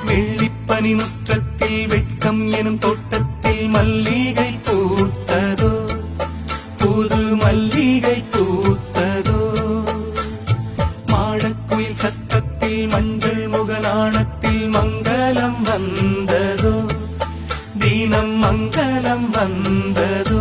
வெள்ளிப்பனி முற்றத்தில் வெட்கம் எனும் தோட்டத்தில் மல்லிகை பூத்ததோ, புது மல்லிகை பூத்ததோ. மாடக்குயில் சத்தத்தில் மஞ்சள் முகநாணத்தில் மங்களம் வந்ததோ, தினம் மங்களம் வந்ததோ.